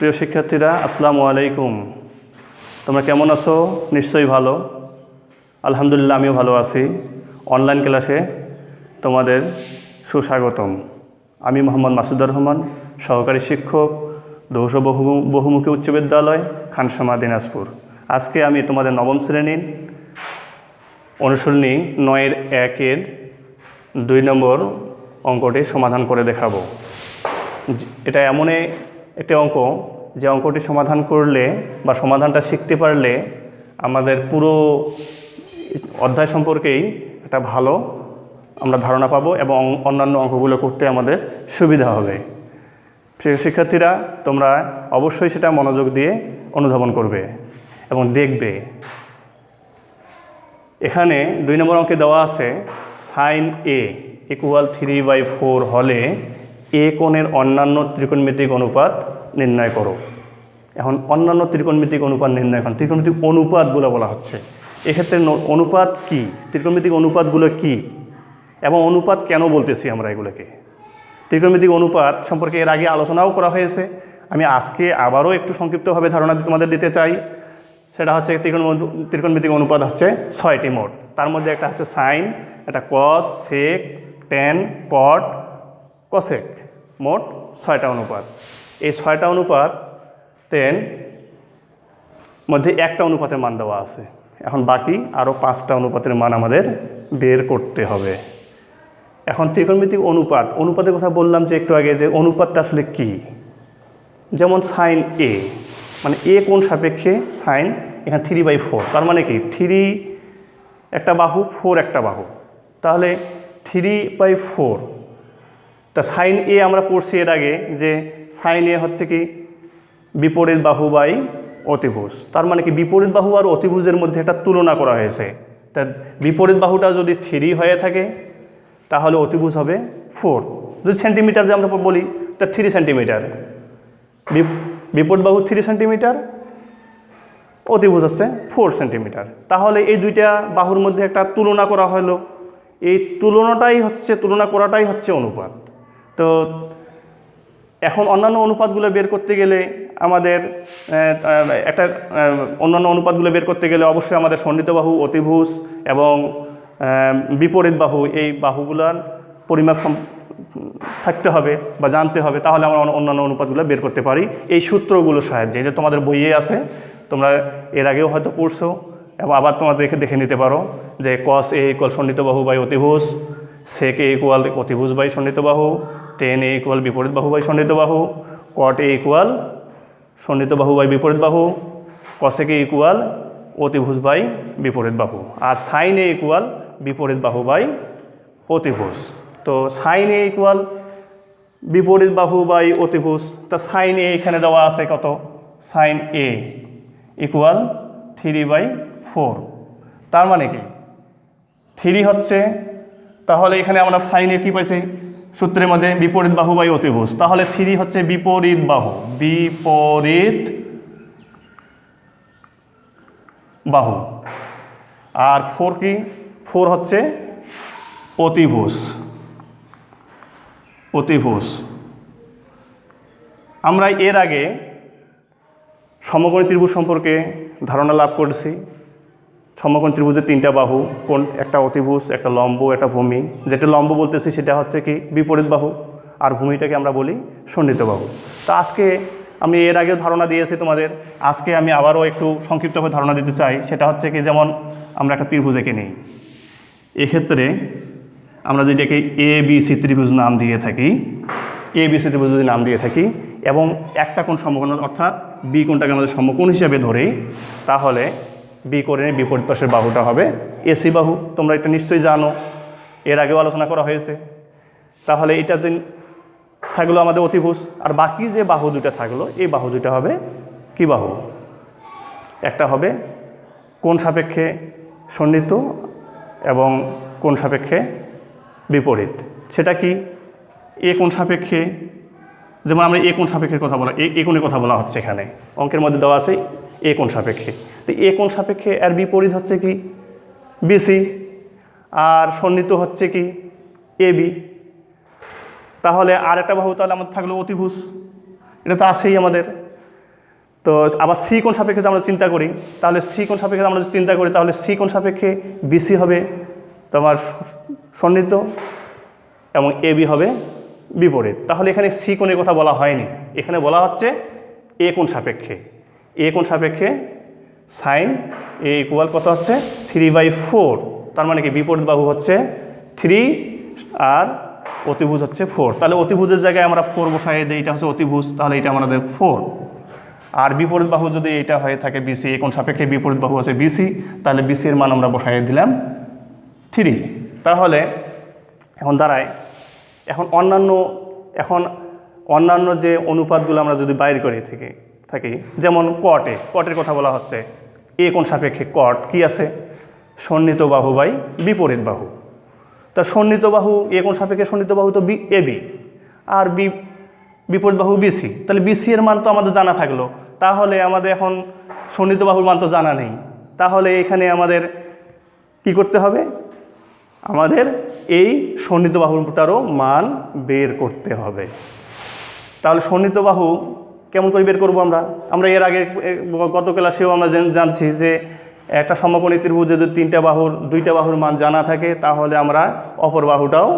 প্রিয় শিক্ষার্থীরা, আসসালামু আলাইকুম। তোমরা কেমন আছো? নিশ্চয়ই ভালো। আলহামদুলিল্লাহ, আমিও ভালো আছি। অনলাইন ক্লাসে তোমাদের সুস্বাগতম। আমি মোহাম্মদ মাসুদুর রহমান, সহকারী শিক্ষক, দৌস বহুমুখী উচ্চ বিদ্যালয়, খানসামা, দিনাজপুর। আজকে আমি তোমাদের নবম শ্রেণীর অনুশীলনী 9-1 2 নম্বর অঙ্কটি সমাধান করে দেখাবো। এটা এমন একটি অঙ্ক যে অঙ্কটি সমাধান করলে বা সমাধানটা শিখতে পারলে আমাদের পুরো অধ্যায় সম্পর্কেই একটা ভালো আমরা ধারণা পাবো এবং অন্যান্য অঙ্কগুলো করতে আমাদের সুবিধা হবে। প্রিয় শিক্ষার্থীরা, তোমরা অবশ্যই সেটা মনোযোগ দিয়ে অনুধাবন করবে এবং দেখবে। এখানে 2 নম্বর অঙ্কে দেওয়া আছে sin a = 3/4 হলে এ কোণের অন্যান্য ত্রিকোণমিতিক অনুপাত নির্ণয় করো। এখন অন্যান্য ত্রিকোণমিতিক অনুপাত নির্ণয় করেন, ত্রিকোণমিতিক অনুপাতগুলো বলা হচ্ছে। এক্ষেত্রে অনুপাত কি, ত্রিকোণমিতিক অনুপাতগুলো কি এবং অনুপাত কেন বলতেছি আমরা এগুলোকে? ত্রিকোণমিতিক অনুপাত সম্পর্কে এর আগে আলোচনাও করা হয়েছে। আমি আজকে আবারও একটু সংক্ষিপ্তভাবে ধারণা তোমাদের দিতে চাই। সেটা হচ্ছে ত্রিকোণমিতিক অনুপাত হচ্ছে 6টি মোট। তার মধ্যে একটা হচ্ছে সাইন, একটা কস, সেক, ট্যান, কট, কসেক, মোট 6টা অনুপাত। এই 6টা অনুপাতের মধ্যে একটা অনুপাতের মান দেওয়া আছে। এখন বাকি আরও 5টা অনুপাতের মান আমাদের বের করতে হবে। এখন ত্রিকোণমিতিক অনুপাতের কথা বললাম যে একটু আগে, যে অনুপাতটা আসলে কি। যেমন সাইন এ, মানে এ কোণ সাপেক্ষে সাইন, এখানে 3/4, তার মানে কি 3 একটা বাহু, 4 একটা বাহু, তাহলে 3/4। তা সাইন এ আমরা পড়ছি এর আগে যে সাইন এ হচ্ছে কি বিপরীত বাহু বাই অতিভুজ। তার মানে কি বিপরীত বাহু আর অতিভুজের মধ্যে একটা তুলনা করা হয়েছে। তা বিপরীত বাহুটা যদি 3 হয়ে থাকে তাহলে অতিভুজ হবে 4। যদি সেন্টিমিটার যে আমরা বলি, তা 3 সেন্টিমিটার, বিপরীত বাহু 3 সেন্টিমিটার, অতিভুজ হচ্ছে 4 সেন্টিমিটার। তাহলে এই দুইটা বাহুর মধ্যে একটা তুলনা করা হলো। এই তুলনা করাটাই হচ্ছে অনুপাত। তো এখন অন্যান্য অনুপাতগুলো বের করতে গেলে আমাদের অবশ্যই আমাদের সন্নিহিত বাহু, অতিভুজ এবং বিপরীত বাহু, এই বাহুগুলার পরিমাপ থাকতে হবে বা জানতে হবে। তাহলে আমরা অন্যান্য অনুপাতগুলো বের করতে পারি এই সূত্রগুলোর সাহায্যে। যে তোমাদের বইয়ে আছে, তোমরা এর আগেও হয়তো পড়ছো এবং আবার তোমাদেরকে দেখে নিতে পারো যে cos a = সন্নিহিত বাহু বাই অতিভুজ, sec a = অতিভুজ বাই সন্নিহিত বাহু, tan a = বিপরীত বাহু বাই সন্নিহিত বাহু, cot a = সন্নিহিত বাহু বাই বিপরীত বাহু, cosec a = অতিভুজ বাই বিপরীত বাহু, আর sin a = বিপরীত বাহু বাই অতিভুজ। তো sin a = বিপরীত বাহু বাই অতিভুজ। তা sin a এখানে দেওয়া আছে কত? sin a = 3/4। তার মানে কি 3 হচ্ছে, তাহলে এখানে আমরা sin a কি পাইছি সূত্রের মধ্যে? বিপরীত বাহু বাই অতিভুজ। তাহলে 3 হচ্ছে বিপরীত বাহু, আর 4 কি? 4 হচ্ছে অতিভুজ। আমরা এর আগে সমকোণী ত্রিভুজ সম্পর্কে ধারণা লাভ করেছি। সমকোণী ত্রিভুজের 3টা বাহু, কোণ, একটা অতিভুজ, একটা লম্ব, একটা ভূমি। যেটা লম্ব বলতেছি সেটা হচ্ছে কি বিপরীত বাহু, আর ভূমিটাকে আমরা বলি সন্নিহিত বাহু। তো আজকে আমি এর আগেও ধারণা দিয়েছি তোমাদের, আজকে আমি আবারও একটু সংক্ষিপ্তভাবে ধারণা দিতে চাই। সেটা হচ্ছে কি, যেমন আমরা একটা ত্রিভুজ এঁকে নিই। এক্ষেত্রে আমরা যেটাকে ABC ত্রিভুজ নাম দিয়ে থাকি, এবং একটা কোণ সমকোণ, অর্থাৎ বি কোণটাকে আমাদের সমকোণ হিসাবে ধরি, তাহলে বি কোণের বিপরীত পাশের বাহুটা হবে AC বাহু। তোমরা এটা নিশ্চয়ই জানো, এর আগেও আলোচনা করা হয়েছে। তাহলে এটা থাকলো আমাদের অতিভুজ, আর বাকি যে বাহু দুটা থাকলো, এই বাহু দুটা হবে কি বাহু? একটা হবে কোণ সাপেক্ষে সন্নিহিত এবং কোণ সাপেক্ষে বিপরীত। সেটা কি? এ কোণ সাপেক্ষে, যেমন আমরা এ কোণ সাপেক্ষের কথা বলা, এ কোণের কথা বলা হচ্ছে এখানে অঙ্কের মধ্যে দেওয়া আছে এ কোণ সাপেক্ষে। তো এ কোণ সাপেক্ষে এর বিপরীত হচ্ছে কি BC, আর সন্নিহিত হচ্ছে কি AB। তাহলে আর একটা বাহু তাহলে আমাদের থাকলো অতিভুজ, এটা তো আছেই আমাদের। তো আবার সি কোণ সাপেক্ষে যদি আমরা চিন্তা করি, তাহলে সি কোণ সাপেক্ষে আমরা যদি চিন্তা করি তাহলে সি কোণ সাপেক্ষে বিসি হবে তোমার সন্নিহিত এবং এবি হবে বিপরীত। তাহলে এখানে সি কোণের কথা বলা হয়নি, এখানে বলা হচ্ছে এ কোণ সাপেক্ষে। এ কোণ সাপেক্ষে সাইন এ ইকুয়াল কত হচ্ছে 3/4, তার মানে কি বিপরীত বাহু হচ্ছে 3 আর অতিভুজ হচ্ছে 4। তাহলে অতিভুজের জায়গায় আমরা 4 বসাই দিই, এটা হচ্ছে অতিভুজ, তাহলে এটা আমাদের 4। আর বিপরীত বাহু যদি এটা হয়ে থাকে বিসি, এ কোণ সাপেক্ষে বিপরীত বাহু হচ্ছে বিসি, তাহলে বিসি এর মান আমরা বসাই দিলাম 3। তাহলে এখন দাঁড়ায় এখন অন্যান্য যে অনুপাতগুলো আমরা যদি বাইর করে থাকি, যেমন কটের কথা বলা হচ্ছে এ কোণ সাপেক্ষে কট কি আছে সন্নিহিত বাহু বাই বিপরীত বাহু। তা সন্নিহিত বাহু এ কোণ সাপেক্ষে সন্নিহিত বাহু তো এবি আর বিপরীত বাহু বিসি, তাহলে বিসি এর মান তো আমাদের জানা থাকলো, তাহলে আমাদের এখন সন্নিহিত বাহুর মান তো জানা নেই, তাহলে এখানে আমাদের কি করতে হবে, আমাদের এই সন্নিহিত বাহুটারও মান বের করতে হবে। তাহলে সন্নিহিত বাহু কেমন করে বের করবো আমরা এর আগে গত ক্লাসেও আমরা জানছি যে একটা সমকোণী ত্রিভুজে যদি দুইটা বাহুর মান জানা থাকে তাহলে আমরা অপর বাহুটাও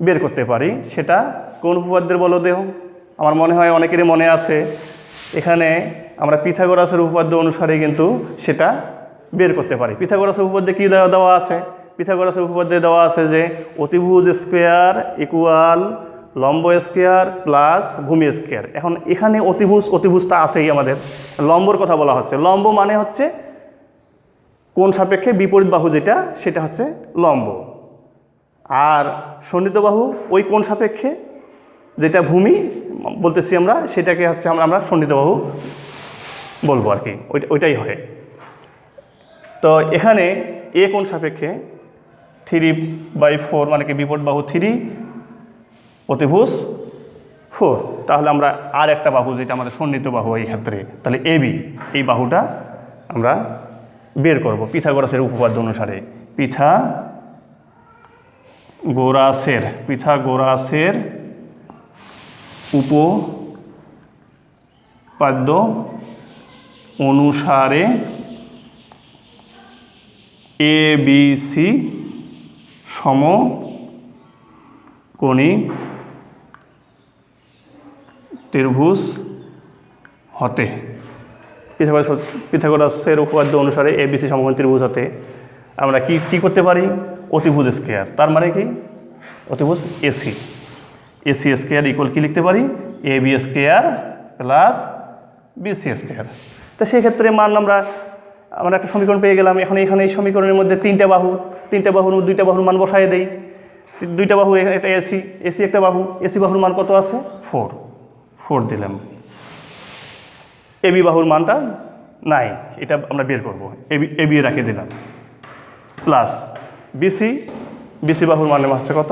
বের করতে পারি। সেটা কোন উপপাদ্যের বলো দেহ, আমার মনে হয় অনেকেরই মনে আছে, এখানে আমরা পিথাগোরাসের উপপাদ্য অনুসারে কিন্তু সেটা বের করতে পারি। পিথাগোরাসের উপপাদ্যে কী দেওয়া আছে, পিথাগোরাসের উপপাদ্যে দেওয়া আছে যে অতিভুজ স্কোয়ার ইকুয়াল লম্ব স্কোয়ার প্লাস ভূমি স্কোয়ার। এখন এখানে অতিভুজটা আছেই, আমাদের লম্বর কথা বলা হচ্ছে। লম্ব মানে হচ্ছে কোণ সাপেক্ষে বিপরীত বাহু যেটা, সেটা হচ্ছে লম্ব। আর সন্নিহিত বাহু ওই কোণ সাপেক্ষে যেটা ভূমি বলতেছি আমরা, সেটাকে হচ্ছে আমরা সন্নিহিত বাহু বলবো আর কি, ওইটাই হয়। তো এখানে এ কোণ সাপেক্ষে 3/4 মানে কি বিপরীত বাহু 3 অতিভুজ 4, তাহলে আমরা আর একটা বাহু যেটা আমাদের সন্নিহিত বাহু এই ক্ষেত্রে, তাহলে এবি, এই বাহুটা আমরা বের করব পিথাগোরাসের উপপাদ্য অনুসারে। পিথাগোরাসের উপপাদ্য অনুসারে ABC সমকোণী ত্রিভুজ হতে, পিথাগোরাসের উপপাদ্য অনুসারে ABC সমকোণী ত্রিভুজ হতে আমরা কি করতে পারি, অতিভুজ স্কয়ার, তার মানে কি অতিভুজ এসি স্কয়ার ইকুয়াল কি লিখতে পারি, AB square plus BC square. তো সেক্ষেত্রে মান আমরা একটা সমীকরণ পেয়ে গেলাম। এখন এখানে এই সমীকরণের মধ্যে তিনটা বাহুর দুইটা বাহুর মান বসাই দেই। দুইটা বাহু, একটা এসি একটা বাহু, এসি বাহুর মান কত আছে 4 দিলাম। এবি বাহুর মানটা 9, এটা আমরা বের করবো, এবি রাখে দিলাম, প্লাস বিসি বাহুর মান হচ্ছে কত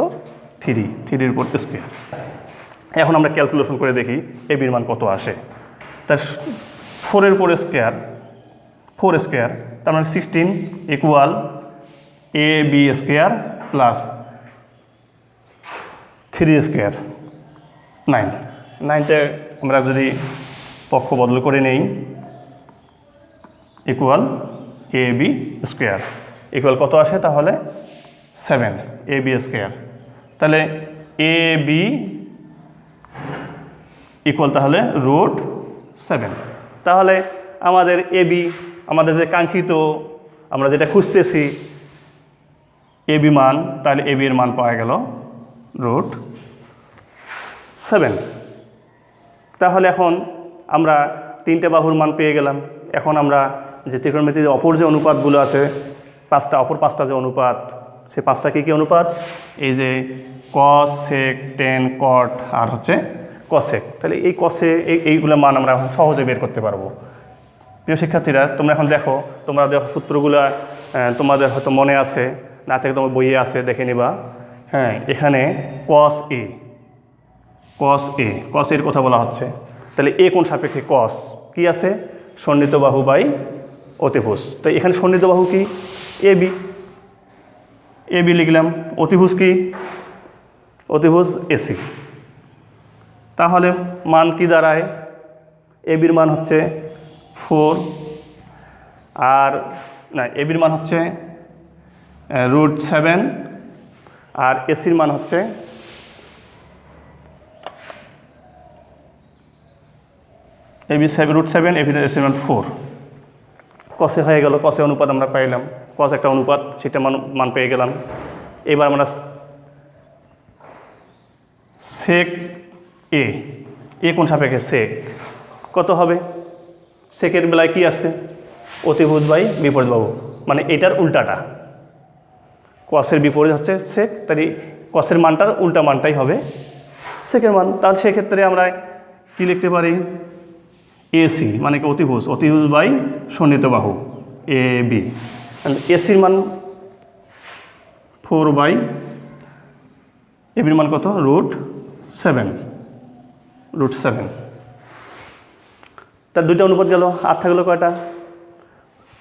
3 উপর স্কয়ার। এখন আমরা ক্যালকুলেশন করে দেখি এবির মান কত আসে। তার 4 উপর স্কয়ার, 4 স্কয়ার, তার মানে 16 equal AB square plus 3 square 9টা আমরা যদি পক্ষ বদল করে নেই ইকুয়াল AB স্কয়ার ইকুয়াল কত আসে, তাহলে 7 AB স্কয়ার। তাহলে AB ইকুয়াল তাহলে √7। তাহলে আমাদের এবি, আমাদের যে কাঙ্ক্ষিত আমরা যেটা খুঁজতেছি এবি মান, তাহলে এবি এর মান পাওয়া গেল √7। তাহলে এখন আমরা তিনটে বাহুর মান পেয়ে গেলাম। এখন আমরা যে ত্রিকোণমিতির অপর যে অনুপাতগুলো আছে, অপর পাঁচটা যে অনুপাত, সেই পাঁচটা কী অনুপাত, এই যে কস সেক টেন কট আর হচ্ছে কসেক। তাহলে এই এইগুলো মান আমরা এখন সহজে বের করতে পারবো। প্রিয় শিক্ষার্থীরা, তোমরা এখন দেখো সূত্রগুলো তোমাদের হয়তো মনে আছে, না থেকে তোমার বইয়ে আছে, দেখে নিবা। হ্যাঁ, এখানে কস এর কথা বলা হচ্ছে। তাহলে এ কোণ সাপেক্ষে কস কি আছে, সন্নিহিত বাহু বাই অতিভুজ। তাই এখানে সন্নিহিত বাহু কি এবি লিখলাম, অতিভুজ কি অতিভুজ এসি। তাহলে মান কি দাঁড়ায়, এবির মান হচ্ছে 4 আর না এবির মান হচ্ছে √7 আর এসির মান হচ্ছে এবি √7 এবির এসির মান 4। কসে হয়ে গেল, কসে অনুপাত আমরা পাইলাম, কস একটা অনুপাত, সেটা মান পেয়ে গেলাম। এবার আমরা সেক এ কোন সাপেক্ষে সেক কত হবে? সেকের বেলায় কি আছে? অতিভুজ বাই বিপরীত বাহু, মানে এটার উল্টাটা। কসের বিপরীত হচ্ছে সেক, তাই কসের মানটার উল্টা মানটাই হবে সেকের মান। তাহলে সেক্ষেত্রে আমরা কি লিখতে পারি? এসি মানে কি অতিভুজ বাই সন্নিহিত বাহু এ বি। এসির মান 4 বাই এবির মান কত? √7। তার দুইটা অনুপাত গেল, আর থাকলো কয়টা?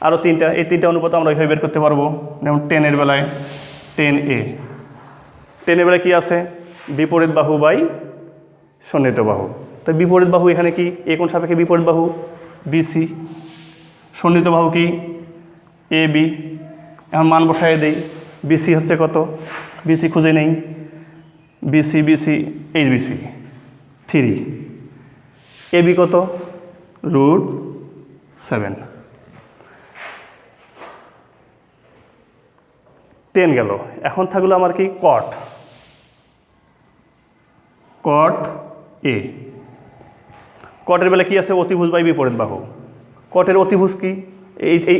আরও তিনটা। এই তিনটা অনুপাত আমরা এইভাবে বের করতে পারবো। যেমন 10-এর বেলায় 10A, 10-এর বেলায় কী আছে? বিপরীত বাহু বাই সন্নিহিত বাহু। তো বিপরীত বাহু এখানে কি? এ কোন সাপেক্ষে বিপরীত বাহু? বিসি। সন্নিহিত বাহু কি? A B. এখন মান বসায় দেই। বিসি হচ্ছে কত? বিসি খুঁজে নেই। বিসি এইচবিসি 3। এ বি কত? √7। 10 গেল। এখন থাকলো আমার কি? কট এ। কটের বেলা কি আছে? অতিভুজ বাই বিপরীত বাহু। কটের অতিভুজ কি?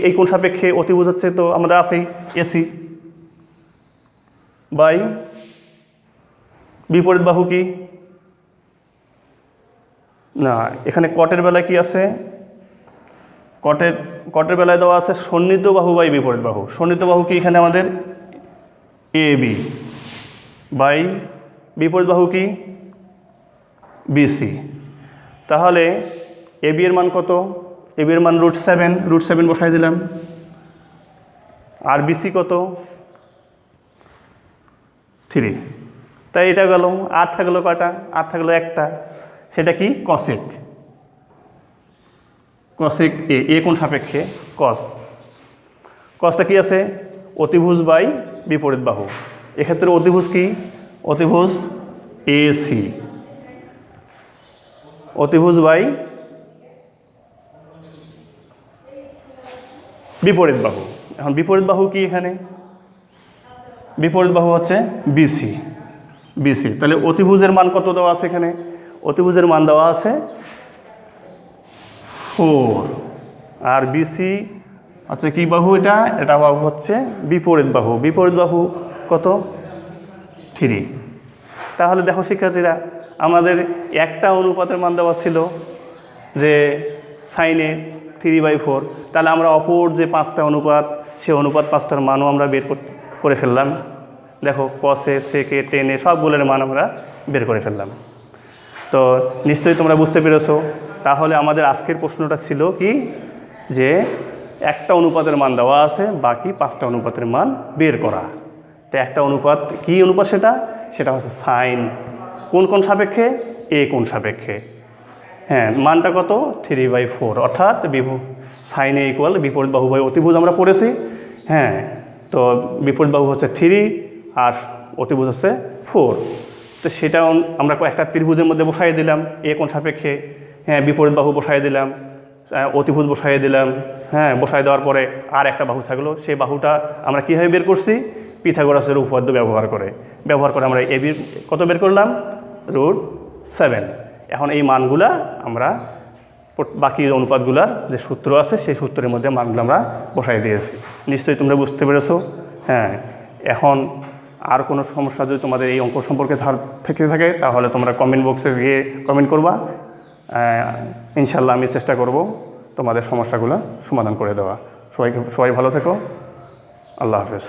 এই কোন সাপেক্ষে অতিভুজ হচ্ছে? তো আমাদের আছেই এসি বাই বিপরীত বাহু কি? না, এখানে কটের বেলায় কি আছে? কটের বেলায় দেওয়া আছে সন্নিহিত বাহু বাই বিপরীত বাহু। সন্নিহিত বাহু কি এখানে আমাদের? এ বি বাই বিপরীত বাহু কি? বিসি। তাহলে এ বি এর মান কত? এ বি এর মান √7 বসাই দিলাম। আর বিসি কত? 3। তাই এটা গেল। আর থাকলো কয়টা? আর থাকলো একটা, সেটা কি? কসেক এ কোন সাপেক্ষে? কসটা কি আছে? অতিভুজ বাই বিপরীত বাহু। এক্ষেত্রে অতিভুজ কি? অতিভুজ এসি, অতিভুজ বাই বিপরীত বাহু। এখন বিপরীত বাহু কি এখানে? বিপরীত বাহু হচ্ছে বিসি। তাহলে অতিভুজের মান কত দেওয়া আছে এখানে? অতিভুজের মান দেওয়া আছে 4। আর বিসি হচ্ছে কি বাহু? এটা বাহু হচ্ছে বিপরীত বাহু। বিপরীত বাহু কত? 3। তাহলে দেখো শিক্ষার্থীরা, আমাদের একটা অনুপাতের মান দেওয়া ছিল যে সাইনে 3/4। তাহলে আমরা অপর যে 5টা অনুপাত, সে অনুপাত 5টার মানও আমরা বের করে ফেললাম। দেখো কসে, সেকে, টেনে সবগুলোর মান আমরা বের করে ফেললাম। তো নিশ্চয়ই তোমরা বুঝতে পেরেছো। তাহলে আমাদের আজকের প্রশ্নটা ছিল কি? যে একটা অনুপাতের মান দেওয়া আছে, বাকি 5টা অনুপাতের মান বের করা। তো একটা অনুপাত কি অনুপাত? সেটা হচ্ছে সাইন কোন সাপেক্ষে? এ কোন সাপেক্ষে। হ্যাঁ, মানটা কত? 3/4, অর্থাৎ সাইন এ ইকুয়াল বিপরীত বাহু বাই অতিভুজ আমরা পড়েছি। হ্যাঁ, তো বিপরীত বাহু হচ্ছে 3 আর অতিভুজ হচ্ছে 4। তো সেটা আমরা একটা ত্রিভুজের মধ্যে বসাই দিলাম এ কোন সাপেক্ষে। হ্যাঁ, বিপরীত বাহু বসাই দিলাম, অতিভুজ বসাই দিলাম। হ্যাঁ, বসাই দেওয়ার পরে আর একটা বাহু থাকলো। সেই বাহুটা আমরা কীভাবে বের করছি? পিথাগোরাসের উপপাদ্য ব্যবহার করে আমরা এ বির কত বের করলাম? √7। এখন এই মানগুলা আমরা বাকি অনুপাতগুলার যে সূত্র আছে সেই সূত্রের মধ্যে মানগুলো আমরা বসাই দিয়েছি। নিশ্চয়ই তোমরা বুঝতে পেরেছো। হ্যাঁ, এখন আর কোনো সমস্যা যদি তোমাদের এই অঙ্ক সম্পর্কে থেকে থাকে তাহলে তোমরা কমেন্ট বক্সে গিয়ে কমেন্ট করবা। ইনশাল্লাহ আমি চেষ্টা করব তোমাদের সমস্যাগুলো সমাধান করে দেওয়া। সবাই ভালো থেকো। আল্লাহ হাফেজ।